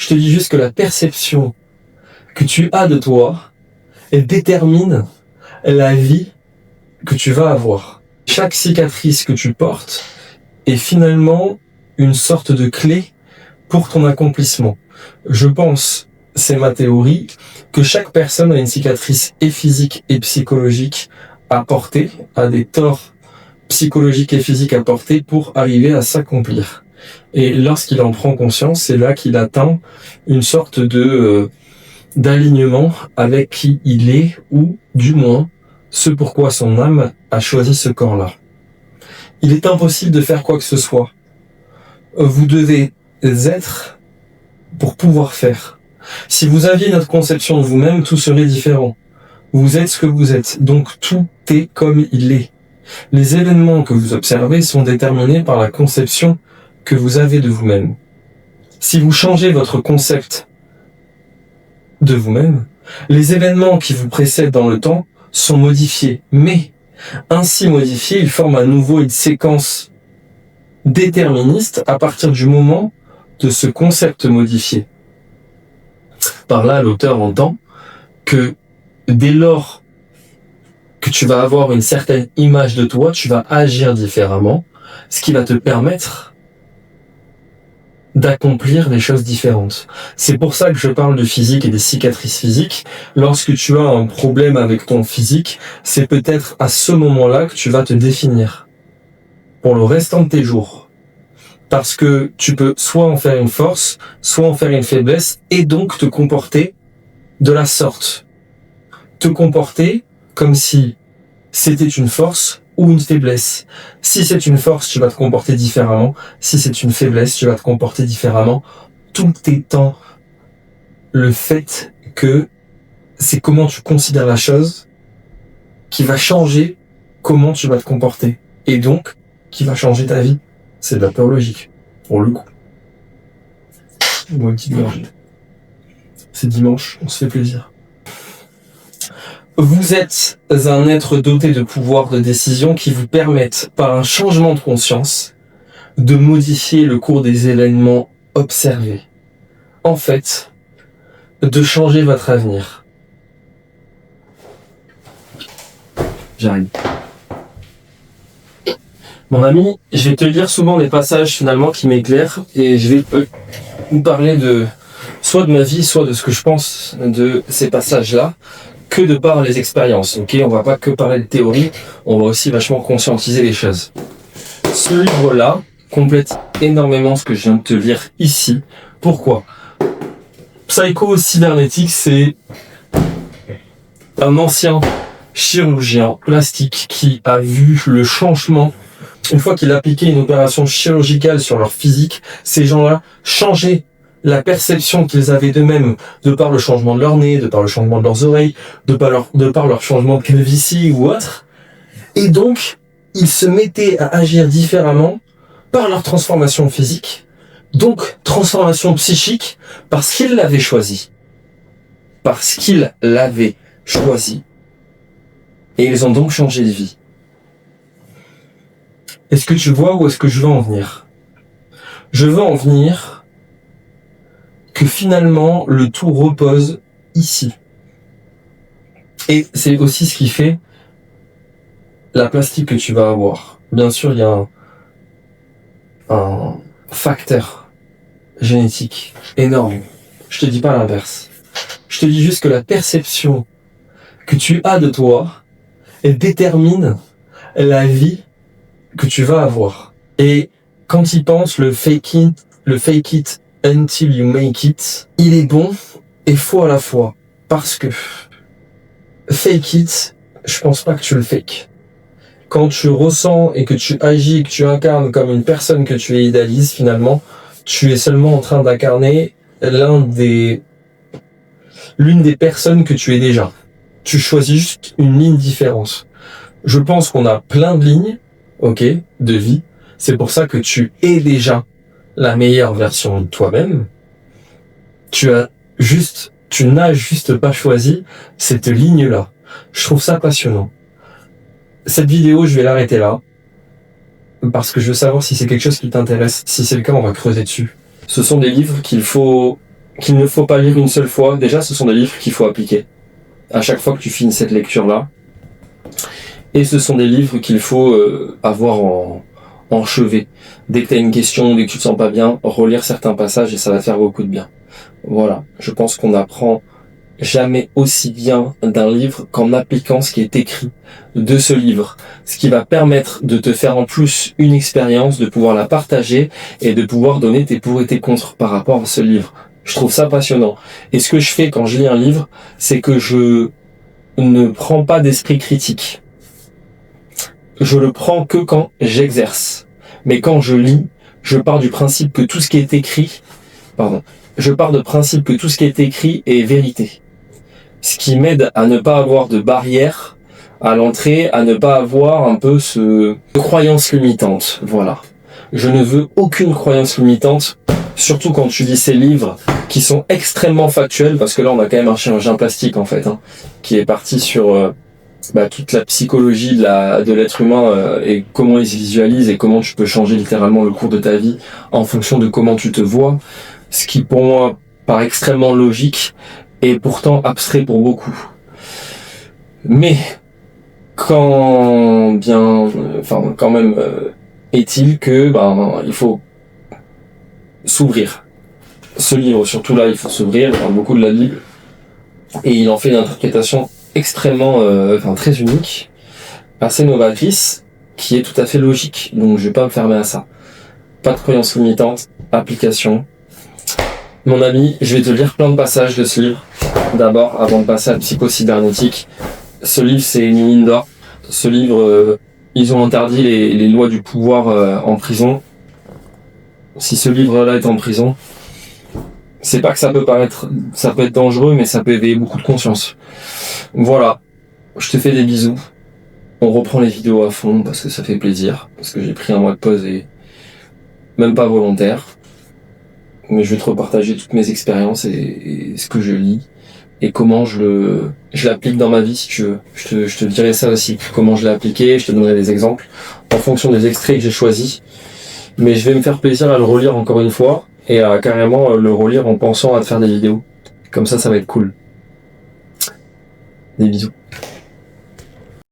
Je te dis juste que la perception que tu as de toi, elle détermine la vie que tu vas avoir. Chaque cicatrice que tu portes est finalement une sorte de clé pour ton accomplissement. Je pense, c'est ma théorie, que chaque personne a une cicatrice et physique et psychologique à porter, a des torts psychologiques et physiques à porter pour arriver à s'accomplir. Et lorsqu'il en prend conscience, c'est là qu'il atteint une sorte de d'alignement avec qui il est, ou du moins ce pourquoi son âme a choisi ce corps-là. Il est impossible de faire quoi que ce soit. Vous devez être pour pouvoir faire. Si vous aviez notre conception de vous-même, tout serait différent. Vous êtes ce que vous êtes, donc tout est comme il est. Les événements que vous observez sont déterminés par la conception que vous avez de vous-même. Si vous changez votre concept de vous-même, les événements qui vous précèdent dans le temps sont modifiés, mais ainsi modifiés, ils forment à nouveau une séquence déterministe à partir du moment de ce concept modifié. Par là, l'auteur entend que dès lors que tu vas avoir une certaine image de toi, tu vas agir différemment, ce qui va te permettre d'accomplir des choses différentes. C'est pour ça que je parle de physique et des cicatrices physiques. Lorsque tu as un problème avec ton physique, c'est peut-être à ce moment-là que tu vas te définir pour le restant de tes jours. Parce que tu peux soit en faire une force, soit en faire une faiblesse, et donc te comporter de la sorte. Te comporter comme si c'était une force ou une faiblesse. Si c'est une force, tu vas te comporter différemment. Si c'est une faiblesse, tu vas te comporter différemment. Tout étant le fait que c'est comment tu considères la chose qui va changer comment tu vas te comporter. Et donc, qui va changer ta vie. C'est de la pure logique, pour le coup. Bon, une petite gorgée. C'est dimanche, on se fait plaisir. Vous êtes un être doté de pouvoirs de décision qui vous permettent, par un changement de conscience, de modifier le cours des événements observés. En fait, de changer votre avenir. J'arrive. Mon ami, je vais te lire souvent des passages finalement qui m'éclairent et je vais vous parler de soit de ma vie, soit de ce que je pense de ces passages-là, que de par les expériences, ok? On va pas que parler de théorie, on va aussi vachement conscientiser les choses. Ce livre-là complète énormément ce que je viens de te lire ici. Pourquoi? Psycho Cybernetics, c'est un ancien chirurgien plastique qui a vu le changement. Une fois qu'il a appliqué une opération chirurgicale sur leur physique, ces gens-là changeaient la perception qu'ils avaient d'eux-mêmes, de par le changement de leur nez, de par le changement de leurs oreilles, de par leur changement de calvitie ou autre. Et donc, ils se mettaient à agir différemment par leur transformation physique, donc transformation psychique, parce qu'ils l'avaient choisi. Parce qu'ils l'avaient choisi. Et ils ont donc changé de vie. Est-ce que tu vois où est-ce que je veux en venir? Je veux en venir que finalement le tout repose ici. Et c'est aussi ce qui fait la plastique que tu vas avoir. Bien sûr, il y a un facteur génétique énorme. Je te dis pas l'inverse. Je te dis juste que la perception que tu as de toi, elle détermine la vie que tu vas avoir. Et quand il pense le fake it until you make it, il est bon et faux à la fois. Parce que fake it, je pense pas que tu le fake. Quand tu ressens et que tu agis, que tu incarnes comme une personne que tu idéalises, finalement, tu es seulement en train d'incarner l'une des personnes que tu es déjà. Tu choisis juste une ligne différente. Je pense qu'on a plein de lignes, ok, de vie. C'est pour ça que tu es déjà la meilleure version de toi-même. Tu n'as juste pas choisi cette ligne-là. Je trouve ça passionnant. Cette vidéo, je vais l'arrêter là, parce que je veux savoir si c'est quelque chose qui t'intéresse. Si c'est le cas, on va creuser dessus. Ce sont des livres qu'il faut qu'il ne faut pas lire une seule fois. Déjà, ce sont des livres qu'il faut appliquer à chaque fois que tu finis cette lecture-là. Et ce sont des livres qu'il faut avoir en chevet. Dès que tu as une question, dès que tu te sens pas bien, relire certains passages et ça va faire beaucoup de bien. Voilà, je pense qu'on apprend jamais aussi bien d'un livre qu'en appliquant ce qui est écrit de ce livre. Ce qui va permettre de te faire en plus une expérience, de pouvoir la partager et de pouvoir donner tes pour et tes contre par rapport à ce livre. Je trouve ça passionnant. Et ce que je fais quand je lis un livre, c'est que je ne prends pas d'esprit critique. Je le prends que quand j'exerce. Mais quand je lis, je pars du principe que tout ce qui est écrit, je pars du principe que tout ce qui est écrit est vérité. Ce qui m'aide à ne pas avoir de barrière à l'entrée, à ne pas avoir un peu ce croyance limitante. Voilà. Je ne veux aucune croyance limitante, surtout quand tu lis ces livres qui sont extrêmement factuels, parce que là on a quand même un chirurgien plastique en fait, qui est parti sur toute la psychologie de l'être humain et comment il se visualise et comment tu peux changer littéralement le cours de ta vie en fonction de comment tu te vois, ce qui pour moi paraît extrêmement logique et pourtant abstrait pour beaucoup. Mais quand même est-il que il faut s'ouvrir. Ce livre, surtout là, il faut s'ouvrir, il parle beaucoup de la Bible et il en fait une interprétation extrêmement très unique, assez novatrice, qui est tout à fait logique. Donc je vais pas me fermer à ça. Pas de croyances limitantes, application. Mon ami, je vais te lire plein de passages de ce livre. D'abord, avant de passer à Psycho-Cybernétique, ce livre c'est une mine d'or. Ce livre, ils ont interdit les lois du pouvoir en prison. Si ce livre-là est en prison, c'est pas que ça peut être dangereux, mais ça peut éveiller beaucoup de conscience. Voilà, je te fais des bisous. On reprend les vidéos à fond parce que ça fait plaisir, parce que j'ai pris un mois de pause et même pas volontaire. Mais je vais te repartager toutes mes expériences et ce que je lis et comment je l'applique dans ma vie si tu veux. Je te dirai ça aussi, comment je l'ai appliqué, je te donnerai des exemples en fonction des extraits que j'ai choisis. Mais je vais me faire plaisir à le relire encore une fois et à carrément le relire en pensant à te faire des vidéos. Comme ça va être cool. Des bisous.